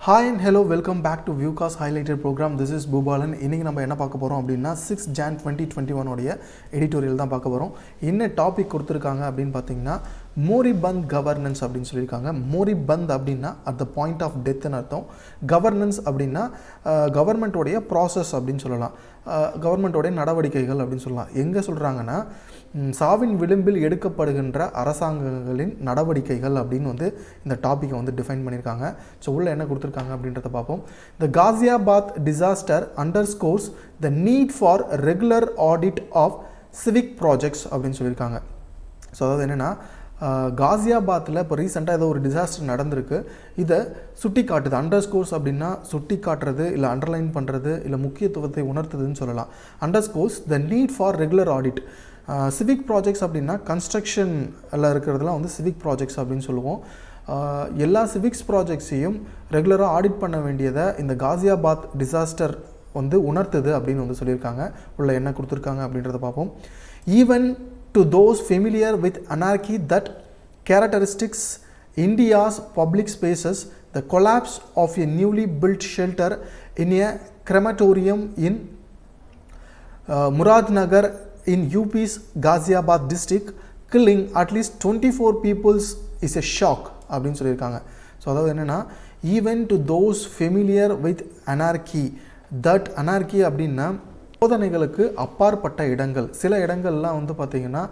Hi and hello, welcome back to Viewcast Highlighted program. This is Bhubalan. இன்னைக்கு நம்ம என்ன பார்க்க போறோம் அப்படினா 6 Jan 2021 உடைய எடிட்டோரியல் தான் பார்க்க போறோம். என்ன டாபிக் கொடுத்திருக்காங்க அப்படினு பாத்தீங்கன்னா மோரிபந்த் கவர்னன்ஸ் அப்படினு சொல்லிருக்காங்க. மோரிபந்த் அப்படினா at the point of death ன்னு அர்த்தம். கவர்னன்ஸ் அப்படினா கவர்மெண்ட் உடைய process அப்படினு சொல்லலாம். கவர்மெண்ட் உடைய நடவடிக்கைகள் அப்படினு சொல்லலாம். எங்க சொல்றாங்கன்னா சாவின் விளிம்பில் எடுக்கப்படுகின்ற அரசாங்கங்களின் நடவடிக்கைகள் அப்படின்னு வந்து இந்த டாபிக்கை வந்து டிஃபைன் பண்ணியிருக்காங்க. ஸோ உள்ள என்ன கொடுத்துருக்காங்க அப்படின்றத பார்ப்போம். The Ghaziabad disaster underscores the need for regular audit of civic projects அப்படின்னு சொல்லியிருக்காங்க. ஸோ அதாவது என்னென்னா காசியாபாத்தில் இப்போ ரீசெண்டாக ஏதோ ஒரு டிசாஸ்டர் நடந்திருக்கு. இதை சுட்டி காட்டுது. அண்டர்ஸ்கோர்ஸ் அப்படின்னா சுட்டி காட்டுறது இல்லை அண்டர்லைன் பண்ணுறது இல்லை முக்கியத்துவத்தை உணர்த்துதுன்னு சொல்லலாம். Underscores the need for regular audit. Civic projects அப்படின்னா கன்ஸ்ட்ரக்ஷனில் இருக்கிறதுலாம் வந்து சிவிக் ப்ராஜெக்ட்ஸ் அப்படின்னு சொல்லுவோம். எல்லா சிவிக்ஸ் ப்ராஜெக்ட்ஸையும் ரெகுலராக ஆடிட் பண்ண வேண்டியதை இந்த காசியாபாத் டிசாஸ்டர் வந்து உணர்த்துது அப்படின்னு வந்து சொல்லியிருக்காங்க. உள்ள என்ன கொடுத்துருக்காங்க அப்படின்றத பார்ப்போம். Even to those familiar with anarchy that characteristics India's public spaces, the collapse of a newly built shelter in a crematorium in Muradnagar in UP's Ghaziabad district, killing at least 24 people is a shock அப்படின்னு சொல்லியிருக்காங்க. So அதாவது என்னென்னா even to those familiar with அனார்கி, that அனார்கி அப்படின்னா சோதனைகளுக்கு அப்பாற்பட்ட இடங்கள். சில இடங்கள்லாம் வந்து பார்த்திங்கன்னா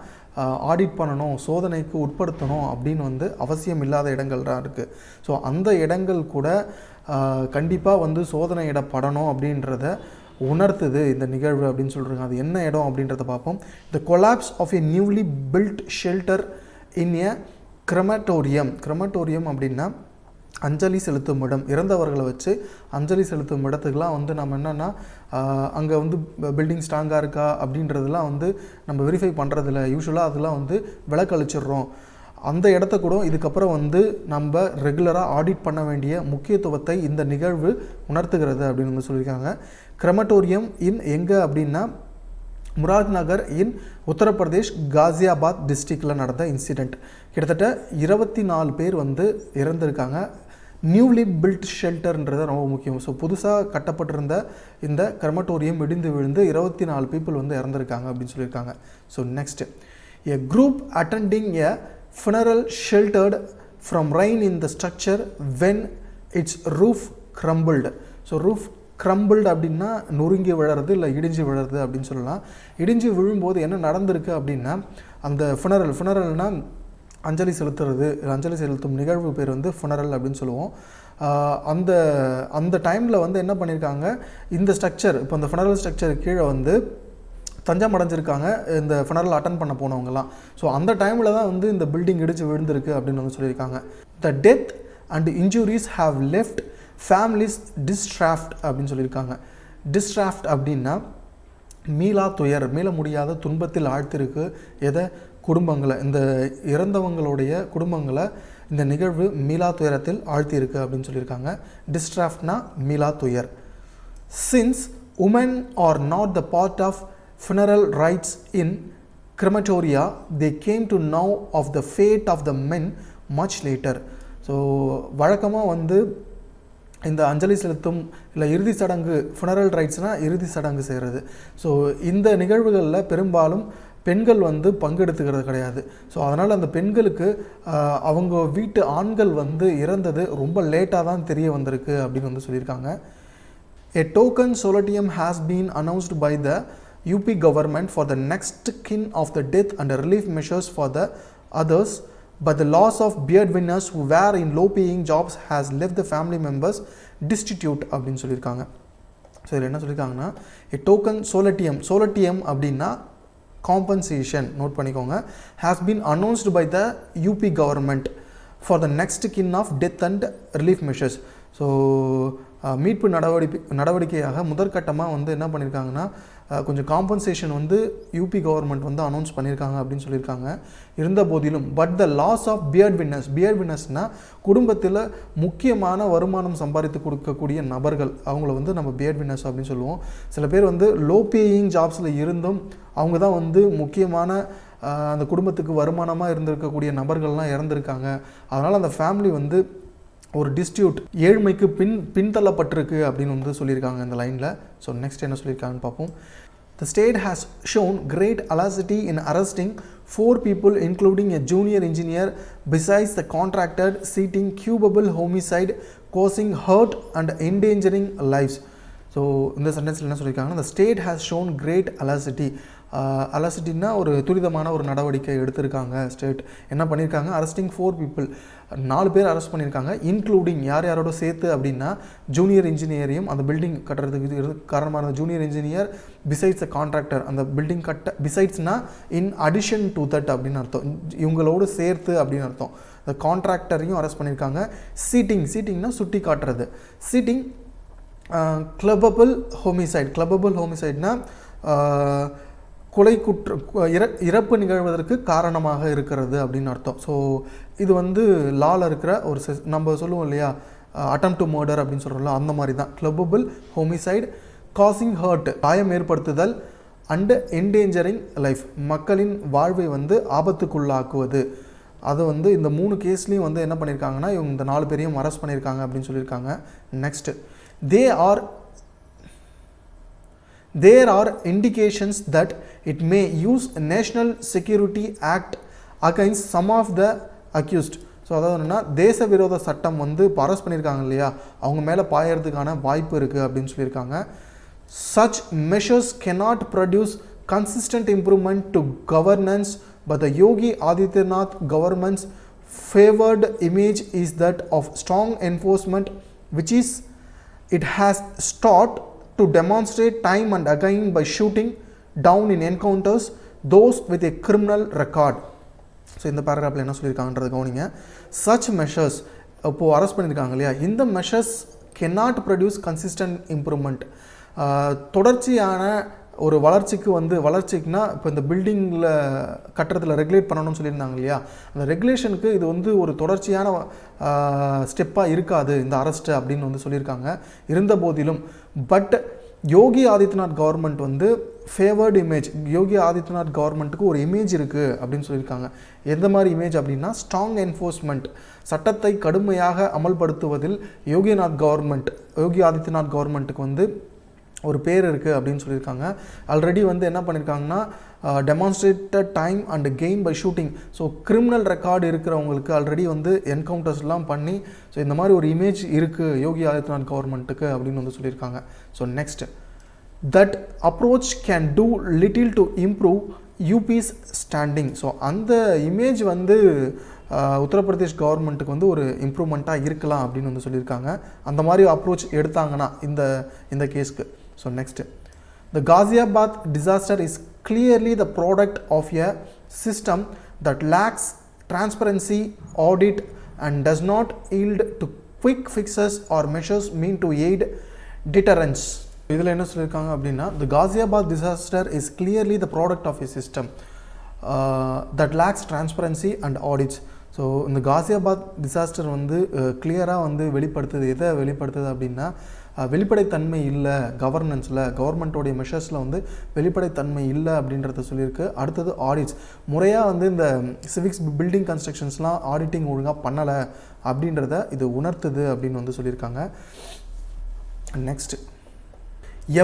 ஆடிட் பண்ணணும், சோதனைக்கு உட்படுத்தணும் அப்படின்னு வந்து அவசியம் இல்லாத இடங்கள் தான் இருக்குது. ஸோ அந்த இடங்கள் கூட கண்டிப்பாக வந்து சோதனையிடப்படணும் அப்படின்றத உணர்த்துது இந்த நிகழ்வு அப்படின்னு சொல்கிறாங்க. அது என்ன இடம் அப்படின்றத பார்ப்போம். The collapse of a newly built shelter in a crematorium. Crematorium அப்படின்னா அஞ்சலி செலுத்தும் இடம். இறந்தவர்களை வச்சு அஞ்சலி செலுத்தும் இடத்துக்கெலாம் வந்து நம்ம என்னென்னா அங்கே வந்து பில்டிங் ஸ்ட்ராங்காக இருக்கா அப்படின்றதெல்லாம் வந்து நம்ம வெரிஃபை பண்ணுறதில்ல. யூஸ்வலாக அதெல்லாம் வந்து விலக்களிச்சிடுறோம். அந்த இடத்த கூட இதுக்கப்புறம் வந்து நம்ம ரெகுலராக ஆடிட் பண்ண வேண்டிய முக்கியத்துவத்தை இந்த நிகழ்வு உணர்த்துகிறது அப்படின்னு வந்து சொல்லியிருக்காங்க. கிரெமட்டோரியம் இன் எங்கே அப்படின்னா முராத்நகர் இன் உத்தரப்பிரதேஷ் காசியாபாத் டிஸ்ட்ரிக்டில் நடந்த இன்சிடெண்ட். கிட்டத்தட்ட 24 பேர் வந்து இறந்துருக்காங்க. நியூலி பில்ட் ஷெல்டர்ன்றது ரொம்ப முக்கியம். ஸோ புதுசாக கட்டப்பட்டிருந்த இந்த கிரெமட்டோரியம் இடிந்து விழுந்து 24 பீப்புள் வந்து இறந்துருக்காங்க அப்படின்னு சொல்லியிருக்காங்க. So next, a group attending a funeral sheltered from rain in the structure when its roof crumbled. So roof crumbled அப்படின்னா நொறுங்கி விழறது இல்லை இடிஞ்சு விழறது அப்படின்னு சொல்லலாம். இடிஞ்சு விழும்போது என்ன நடந்திருக்கு அப்படின்னா அந்த ஃபுனரல்னா அஞ்சலி செலுத்துறது, அஞ்சலி செலுத்தும் நிகழ்வு பேர் வந்து ஃபுனரல் அப்படின்னு சொல்லுவோம். அந்த டைமில் வந்து என்ன பண்ணியிருக்காங்க, இந்த ஸ்ட்ரக்சர் இப்போ இந்த ஃபுனரல் ஸ்ட்ரக்சர் கீழே வந்து தஞ்சம் அடைஞ்சிருக்காங்க இந்த ஃபுனரல் அட்டன் பண்ண போனவங்கலாம். ஸோ அந்த டைமில் தான் வந்து இந்த பில்டிங் இடிச்சு விழுந்திருக்கு அப்படின்னு வந்து சொல்லியிருக்காங்க. The death and injuries have left families distraught அப்படின்னு சொல்லியிருக்காங்க. டிஸ்ட்ராஃப்ட் அப்படின்னா மீளா துயர், மீள முடியாத துன்பத்தில் ஆழ்த்திருக்கு எதை, குடும்பங்களை, இந்த இறந்தவங்களுடைய குடும்பங்களை இந்த நிகழ்வு மீளா துயரத்தில் ஆழ்த்தியிருக்கு அப்படின்னு சொல்லியிருக்காங்க. டிஸ்ட்ராஃப்ட்னா மீளா துயர். Since women are not the part of funeral rites in crematoria, they came to know of the fate of the men much later. So வழக்கமாக வந்து இந்த அஞ்சலி செலுத்தும் இல்லை இறுதி சடங்கு, ஃபுனரல் ரைட்ஸ்னால் இறுதி சடங்கு செய்கிறது. ஸோ இந்த நிகழ்வுகளில் பெரும்பாலும் பெண்கள் வந்து பங்கெடுத்துக்கிறது கிடையாது. ஸோ அதனால் அந்த பெண்களுக்கு அவங்க வீட்டு ஆண்கள் வந்து இறந்தது ரொம்ப லேட்டாக தான் தெரிய வந்திருக்கு அப்படின்னு வந்து சொல்லியிருக்காங்க. A token solatium has been announced by the UP government for the next kin of the death and relief measures for the others, but the loss of beard winners who were in low paying jobs has left the family members destitute அப்படின்னு சொல்லியிருக்காங்க. So இதில் என்ன சொல்லியிருக்காங்கன்னா a token solatium அப்படின்னா compensation, note பண்ணிக்கோங்க, has been announced by the UP government for the next kin of death and relief measures. So மீட்பு நடவடிக்கையாக முதற்கட்டமாக வந்து என்ன பண்ணியிருக்காங்கன்னா கொஞ்சம் காம்பன்சேஷன் வந்து யூபி கவர்மெண்ட் வந்து அனௌன்ஸ் பண்ணியிருக்காங்க அப்படின்னு சொல்லியிருக்காங்க. இருந்த போதிலும் but the loss of bread வின்னர்ஸ்னால் குடும்பத்தில் முக்கியமான வருமானம் சம்பாதித்து கொடுக்கக்கூடிய நபர்கள், அவங்கள வந்து நம்ம பியர்ட் வின்னர்ஸ் அப்படின்னு சொல்லுவோம். சில பேர் வந்து லோ பேயிங் ஜாப்ஸில் இருந்தும் அவங்க தான் வந்து முக்கியமான அந்த குடும்பத்துக்கு வருமானமாக இருந்திருக்கக்கூடிய நபர்கள்லாம் இறந்துருக்காங்க. அதனால் அந்த ஃபேமிலி வந்து ஒரு டிஸ்ட்யூட் ஏழ்மைக்கு பின்தள்ளப்பட்டிருக்கு அப்படின்னு வந்து சொல்லியிருக்காங்க இந்த லைனில். ஸோ நெக்ஸ்ட் என்ன சொல்லியிருக்காங்கன்னு பார்ப்போம். The state has shown great audacity in arresting 4 people including a junior engineer besides the contractor citing culpable homicide causing hurt and endangering lives. So இந்த சென்டென்ஸில் என்ன சொல்லியிருக்காங்கன்னா, the state has shown great audacity. அலசிட்டின்னா ஒரு துரிதமான ஒரு நடவடிக்கை எடுத்திருக்காங்க. State என்ன பண்ணியிருக்காங்க, arresting 4 people 4 பேர் அரெஸ்ட் பண்ணியிருக்காங்க. இன்க்ளூடிங் யாரோட சேர்த்து அப்படின்னா ஜூனியர் இன்ஜினியரையும், அந்த பில்டிங் கட்டுறதுக்கு காரணமாக இருந்த junior engineer, besides the contractor, அந்த பில்டிங் பிசைட்ஸ்னா இன் அடிஷன் டு தட் அப்படின்னு அர்த்தம், இவங்களோடு சேர்த்து அப்படின்னு அர்த்தம். அந்த கான்ட்ராக்டரையும் அரெஸ்ட் பண்ணியிருக்காங்க. சீட்டிங்னா சுட்டி காட்டுறது. சீட்டிங் கிளப்பபிள் ஹோமிசைட்னா கொலை இறப்பு நிகழ்வதற்கு காரணமாக இருக்கிறது அப்படின்னு அர்த்தம். ஸோ இது வந்து லாவில் இருக்கிற ஒரு நம்ம சொல்லுவோம் இல்லையா, அட்டம் டு மர்டர் அப்படின்னு சொல்கிறோம்ல, அந்த மாதிரி தான். கிளப்பபிள் ஹோமிசைட், காசிங் ஹர்ட் காயம் ஏற்படுத்துதல், அண்டு என்டேஞ்சரிங் லைஃப் மக்களின் வாழ்வை வந்து ஆபத்துக்குள்ளாக்குவது. அது வந்து இந்த 3 கேஸ்லேயும் வந்து என்ன பண்ணியிருக்காங்கன்னா, இவங்க இந்த 4 பேரையும் அரெஸ்ட் பண்ணியிருக்காங்க அப்படின்னு சொல்லியிருக்காங்க. Next, there are indications that it may use National Security Act against some of the accused. So அதாவது என்னென்னா, தேச விரோத சட்டம் வந்து இப்போ அரெஸ்ட் பண்ணியிருக்காங்க இல்லையா, அவங்க மேலே பாயறதுக்கான வாய்ப்பு இருக்குது அப்படின்னு சொல்லியிருக்காங்க. such measures cannot produce consistent improvement to governance, but the Yogi Adityanath government's favored image is that of strong enforcement, which is it has sought to demonstrate time and again by shooting down in encounters those with a criminal record. So இந்த பேராகிராஃபில் என்ன சொல்லியிருக்காங்கன்றது கவனிங்க. such measures இப்போது arrest பண்ணியிருக்காங்க இல்லையா, இந்த measures cannot produce consistent improvement. தொடர்ச்சியான ஒரு வளர்ச்சிக்குனா இப்போ இந்த பில்டிங்கில் கட்டுறதுல ரெகுலேட் பண்ணணும்னு சொல்லியிருந்தாங்க இல்லையா, அந்த ரெகுலேஷனுக்கு இது வந்து ஒரு தொடர்ச்சியான ஸ்டெப்பாக இருக்காது இந்த அரெஸ்ட்டு அப்படின்னு வந்து சொல்லியிருக்காங்க. இருந்த போதிலும் பட் யோகி ஆதித்யநாத் கவர்மெண்ட் வந்து ஃபேவர்டு இமேஜ், யோகி ஆதித்யநாத் கவர்மெண்ட்டுக்கு ஒரு இமேஜ் இருக்குது அப்படின்னு சொல்லியிருக்காங்க. எந்த மாதிரி இமேஜ் அப்படின்னா, ஸ்ட்ராங் என்ஃபோர்ஸ்மெண்ட், சட்டத்தை கடுமையாக அமல்படுத்துவதில் யோகி ஆதித்யநாத் கவர்மெண்ட்டுக்கு வந்து ஒரு பேர் இருக்குது அப்படின்னு சொல்லியிருக்காங்க. ஆல்ரெடி வந்து என்ன பண்ணியிருக்காங்கன்னா, demonstrated time and gain by shooting. So criminal record இருக்கிறவங்களுக்கு ஆல்ரெடி வந்து என்கவுண்டர்ஸ்லாம் பண்ணி, ஸோ இந்த மாதிரி ஒரு இமேஜ் இருக்குது யோகி ஆதித்யநாத் கவர்மெண்ட்டுக்கு அப்படின்னு வந்து சொல்லியிருக்காங்க. So next, that approach can do little to improve UP's standing. So அந்த இமேஜ் வந்து உத்தரப்பிரதேஷ் கவர்மெண்ட்டுக்கு வந்து ஒரு இம்ப்ரூவ்மெண்ட்டாக இருக்கலாம் அப்படின்னு வந்து சொல்லியிருக்காங்க. அந்த மாதிரி அப்ரோச் எடுத்தாங்கன்னா இந்த கேஸ்க்கு. So next, the Ghaziabad disaster is clearly the product of a system that lacks transparency, audit and does not yield to quick fixes or measures meant to aid deterrence. இதில் என்ன சொல்லியிருக்காங்க அப்படின்னா, the Ghaziabad disaster is clearly the product of a system that lacks transparency and audits. So இந்த Ghaziabad disaster வந்து கிளியராக வந்து எதை வெளிப்படுத்துது அப்படின்னா, வெளிப்படைத்தன்மை இல்லை கவர்னன்ஸில், கவர்மெண்ட்டோடைய மெஷர்ஸில் வந்து வெளிப்படைத்தன்மை இல்லை அப்படின்றத சொல்லியிருக்கு. அடுத்தது ஆடிட்ஸ், முறையாக வந்து இந்த சிவிக்ஸ் பில்டிங் கன்ஸ்ட்ரக்ஷன்ஸ்லாம் ஆடிட்டிங் ஒழுங்காக பண்ணலை அப்படின்றத இது உணர்த்துது அப்படின்னு வந்து சொல்லியிருக்காங்க. Next,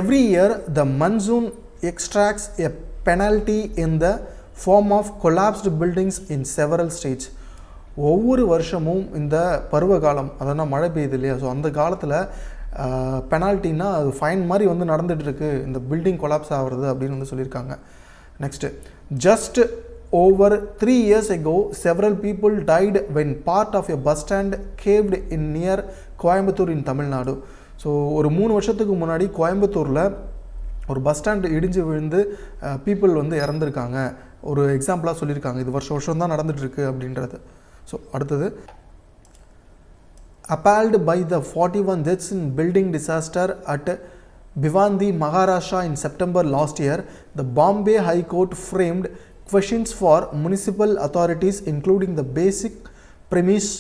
every year the monsoon extracts a penalty in the form of collapsed buildings in several states. ஒவ்வொரு வருஷமும் இந்த பருவகாலம், அதனால் மழை பெய்யுது இல்லையா, ஸோ அந்த காலத்தில் பெனால்ட்டின்னா அது ஃபைன் மாதிரி வந்து நடந்துகிட்ருக்கு இந்த பில்டிங் கொலாப்ஸ் ஆகிறது அப்படின்னு வந்து சொல்லியிருக்காங்க. Next, just over 3 years ago several people died when part of a bus stand caved in near Coimbatore in Tamil Nadu. So ஒரு 3 வருஷத்துக்கு முன்னாடி கோயம்புத்தூரில் ஒரு பஸ் ஸ்டாண்ட் இடிஞ்சு விழுந்து பீப்புள் வந்து இறந்துருக்காங்க. ஒரு எக்ஸாம்பிளாக சொல்லியிருக்காங்க. இது வருஷம் தான் நடந்துகிட்ருக்கு அப்படின்றது. ஸோ அடுத்தது, appalled by the 41 deaths in building disaster at Bhiwandi, Maharashtra in September last year, the Bombay High Court framed questions for municipal authorities including the basic premise,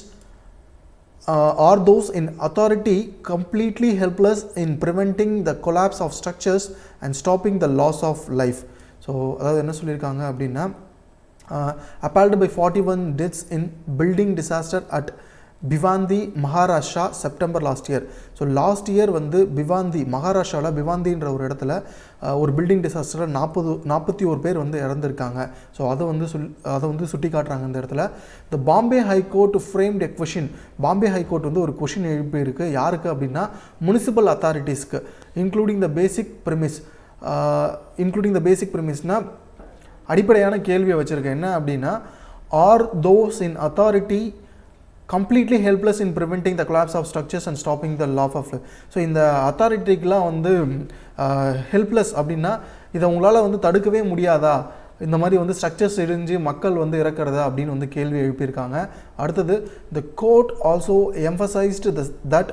are those in authority completely helpless in preventing the collapse of structures and stopping the loss of life. So அதாவது என்ன சொல்லியிருக்காங்க அப்படின்னா, appalled by 41 deaths in building disaster at பிவாந்தி Maharashtra September last year. So last year வந்து பிவாந்தி மகாராஷ்டிராவில் பிவாந்தின்ற ஒரு இடத்துல ஒரு building டிசாஸ்டரில் 41 பேர் வந்து இறந்துருக்காங்க. ஸோ அதை வந்து சுட்டி காட்டுறாங்க இந்த இடத்துல. த பாம்பே ஹைகோர்ட் ஃப்ரேம்ட் எ கொஷின். பாம்பே ஹைகோர்ட் வந்து ஒரு கொஷின் எழுப்பியிருக்கு. யாருக்கு அப்படின்னா முனிசிபல் அத்தாரிட்டிஸ்க்கு, இன்க்ளூடிங் த பேசிக் ப்ரிமிஸ்னால் அடிப்படையான கேள்வியை வச்சுருக்கேன். என்ன அப்படின்னா, are those in authority completely helpless in preventing the collapse of structures and stopping the law of life. So இந்த அத்தாரிட்டிக்கெலாம் வந்து ஹெல்ப்லெஸ் அப்படின்னா இதை உங்களால் வந்து தடுக்கவே முடியாதா, இந்த மாதிரி வந்து ஸ்ட்ரக்சர்ஸ் இடிஞ்சு மக்கள் வந்து இறக்கிறதா அப்படின்னு வந்து கேள்வி எழுப்பியிருக்காங்க. அடுத்தது, the court also emphasized that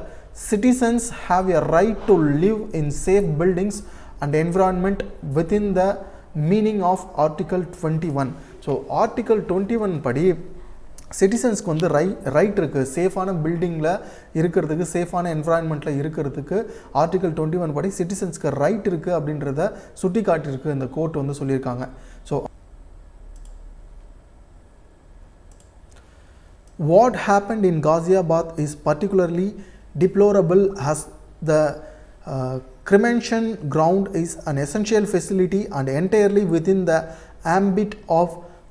citizens have a right to live in safe buildings and environment within the meaning of Article 21. So Article 21 படி சிட்டிசன்ஸ்க்கு வந்து ரைட் இருக்குது சேஃபான பில்டிங்கில் இருக்கிறதுக்கு, சேஃபான என்விரான்மெண்ட்டில் இருக்கிறதுக்கு. ஆர்டிகல் 21 படி சிட்டிசன்ஸ்க்கு ரைட் இருக்குது அப்படின்றத சுட்டி காட்டியிருக்கு இந்த கோர்ட் வந்து சொல்லியிருக்காங்க. So what happened in Ghaziabad is particularly deplorable as the cremation ground is an essential facility and entirely within the ambit of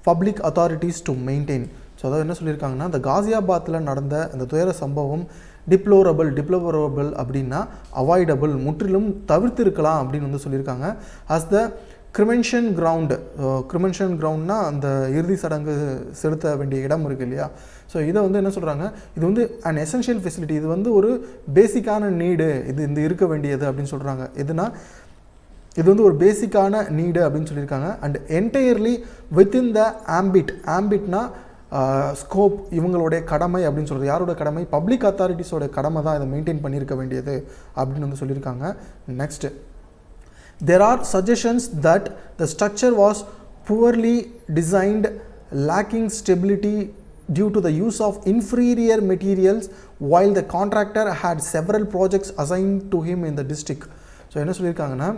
public authorities to maintain. So அதாவது என்ன சொல்லியிருக்காங்கன்னா, இந்த காசியாபாத்தில் நடந்த இந்த துயர சம்பவம் டிப்ளோரபிள் அப்படின்னா அவாய்டபிள், முற்றிலும் தவிர்த்திருக்கலாம் அப்படின்னு வந்து சொல்லியிருக்காங்க. அஸ் த கிரிமென்ஷன் கிரவுண்ட்னா அந்த இறுதி சடங்கு செலுத்த வேண்டிய இடம் இருக்குது இல்லையா. ஸோ இதை வந்து என்ன சொல்கிறாங்க, இது வந்து அன் எசென்ஷியல் ஃபெசிலிட்டி, இது வந்து ஒரு பேசிக்கான நீடு, இது இருக்க வேண்டியது அப்படின்னு சொல்கிறாங்க. இது வந்து ஒரு பேசிக்கான நீடு அப்படின்னு சொல்லியிருக்காங்க. அண்ட் என்டையர்லி வித்தின் த ஆம்பிட்னா ஸ்கோப், இவங்களுடைய கடமை அப்படின்னு சொல்கிறது. யாரோட கடமை? பப்ளிக் அத்தாரிட்டிஸோட கடமை தான் இதை மெயின்டைன் பண்ணியிருக்க வேண்டியது அப்படின்னு வந்து சொல்லியிருக்காங்க. Next, there are suggestions that the structure was poorly designed, lacking stability due to the use of inferior materials, while the contractor had several projects assigned to him in the district. So என்ன சொல்லியிருக்காங்கன்னா,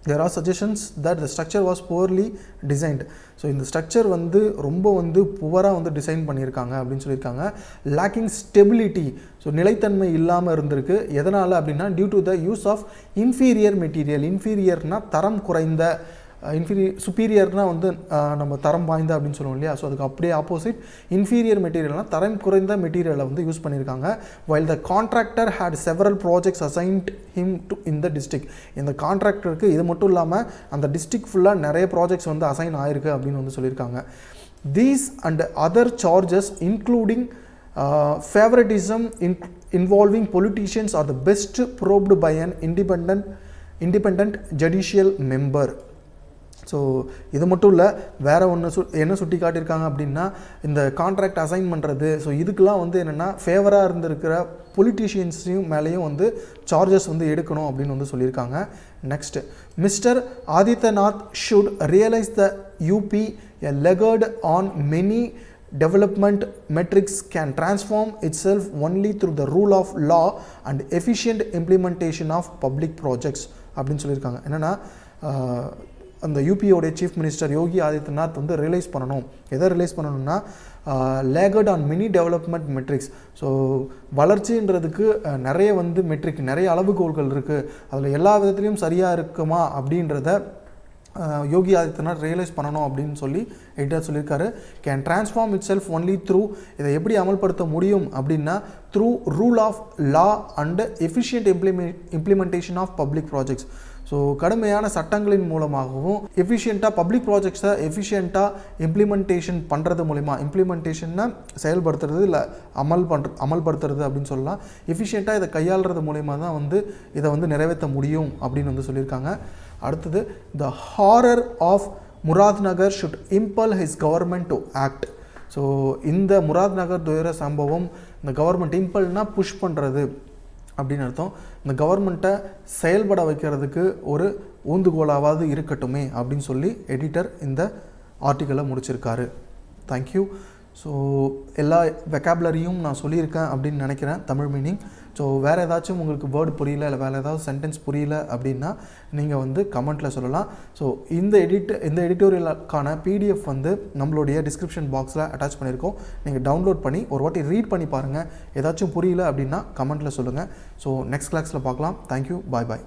there are suggestions that the structure was poorly designed. So இந்த structure வந்து ரொம்ப வந்து புவராக வந்து design பண்ணியிருக்காங்க அப்படின்னு சொல்லியிருக்காங்க. லேக்கிங் ஸ்டெபிலிட்டி, ஸோ நிலைத்தன்மை இல்லாமல் இருந்திருக்கு. எதனால் அப்படின்னா, due to the use of inferior material. இன்ஃபீரியர்னால் தரம் குறைந்த, சுப்பீரியர்னால் வந்து நம்ம தரம் வாய்ந்த அப்படின்னு சொல்லுவோம் இல்லையா. ஸோ அதுக்கு அப்படியே ஆப்போசிட் இன்ஃபீரியர் மெட்டீரியல்னால் தரம் குறைந்த மெட்டீரியலை வந்து யூஸ் பண்ணியிருக்காங்க. While the contractor had several projects assigned him to in the district. இந்த கான்ட்ராக்டருக்கு இது மட்டும் இல்லாமல் அந்த டிஸ்ட்ரிக்ட் ஃபுல்லாக நிறைய ப்ராஜெக்ட்ஸ் வந்து அசைன் ஆயிருக்கு அப்படின்னு வந்து சொல்லியிருக்காங்க. These and other charges including favouritism involving politicians are the best probed by an independent judicial member. So இது மட்டும் இல்லை, வேறு என்ன சுட்டி காட்டியிருக்காங்க அப்படின்னா, இந்த கான்ட்ராக்ட் அசைன் பண்ணுறது, ஸோ இதுக்கெலாம் வந்து என்னென்னா ஃபேவராக இருந்திருக்கிற பொலிட்டீஷியன்ஸையும் மேலேயும் வந்து சார்ஜஸ் வந்து எடுக்கணும் அப்படின்னு வந்து சொல்லியிருக்காங்க. Next, mister Adityanath should realise the UP a laggard on many development metrics can transform itself only through the rule of law and efficient implementation of public projects அப்படின்னு சொல்லியிருக்காங்க. என்னென்னா, அந்த யூபியோடைய சீஃப் மினிஸ்டர் யோகி ஆதித்யநாத் வந்து ரியலைஸ் பண்ணணும். எதை ரியலைஸ் பண்ணணும்னா, laggard on many development metrics. So வளர்ச்சின்றதுக்கு நிறைய வந்து மெட்ரிக், நிறைய அளவுகோல்கள் இருக்குது. அதில் எல்லா விதத்துலேயும் சரியாக இருக்குமா அப்படின்றத யோகி ஆதித்யநாத் ரியலைஸ் பண்ணணும் அப்படின்னு சொல்லி எடிட்டர் சொல்லியிருக்காரு. Can transform itself only through, இதை எப்படி அமல்படுத்த முடியும் அப்படின்னா, through rule of law and efficient implementation of public projects. So கடுமையான சட்டங்களின் மூலமாகவும் எஃபிஷியண்ட்டாக பப்ளிக் ப்ராஜெக்ட்ஸை எஃபிஷியண்ட்டாக இம்ப்ளிமெண்டேஷன் பண்ணுறது மூலிமா, இம்ப்ளிமெண்டேஷன்னா செயல்படுத்துறது இல்லை அமல்படுத்துறது அப்படின்னு சொல்லலாம். எஃபிஷியண்ட்டாக இதை கையாளுறது மூலிமா தான் வந்து இதை வந்து நிறைவேற்ற முடியும் அப்படின்னு வந்து சொல்லியிருக்காங்க. அடுத்தது, the horror of Murad Nagar should impel his government to act. So இந்த முராத் நகர் துயர சம்பவம் இந்த கவர்மெண்ட் இம்பல்னா புஷ் பண்ணுறது அப்படின்னு அர்த்தம். இந்த கவர்மெண்ட்டை செயல்பட வைக்கிறதுக்கு ஒரு ஊந்துகோலாவது இருக்கட்டுமே அப்படின்னு சொல்லி எடிட்டர் இந்த ஆர்டிக்கலை முடிச்சிருக்காரு. தேங்க்யூ. ஸோ எல்லா வெக்காபுலரியும் நான் சொல்லியிருக்கேன் அப்படின்னு நினைக்கிறேன் தமிழ் மீனிங். ஸோ வேறு ஏதாச்சும் உங்களுக்கு வேர்டு புரியல இல்லை வேறு ஏதாவது சென்டென்ஸ் புரியல அப்படின்னா நீங்கள் வந்து கமெண்ட்டில் சொல்லலாம். ஸோ இந்த எடிட்டோரியலுக்கான PDF வந்து நம்மளுடைய டிஸ்கிரிப்ஷன் பாக்ஸில் அட்டாச் பண்ணியிருக்கோம். நீங்கள் டவுன்லோட் பண்ணி ஒரு வாட்டி ரீட் பண்ணி பாருங்கள். ஏதாச்சும் புரியல அப்படின்னா கமெண்ட்டில் சொல்லுங்கள். ஸோ நெக்ஸ்ட் கிளாஸில் பார்க்கலாம். தேங்க்யூ. பாய்.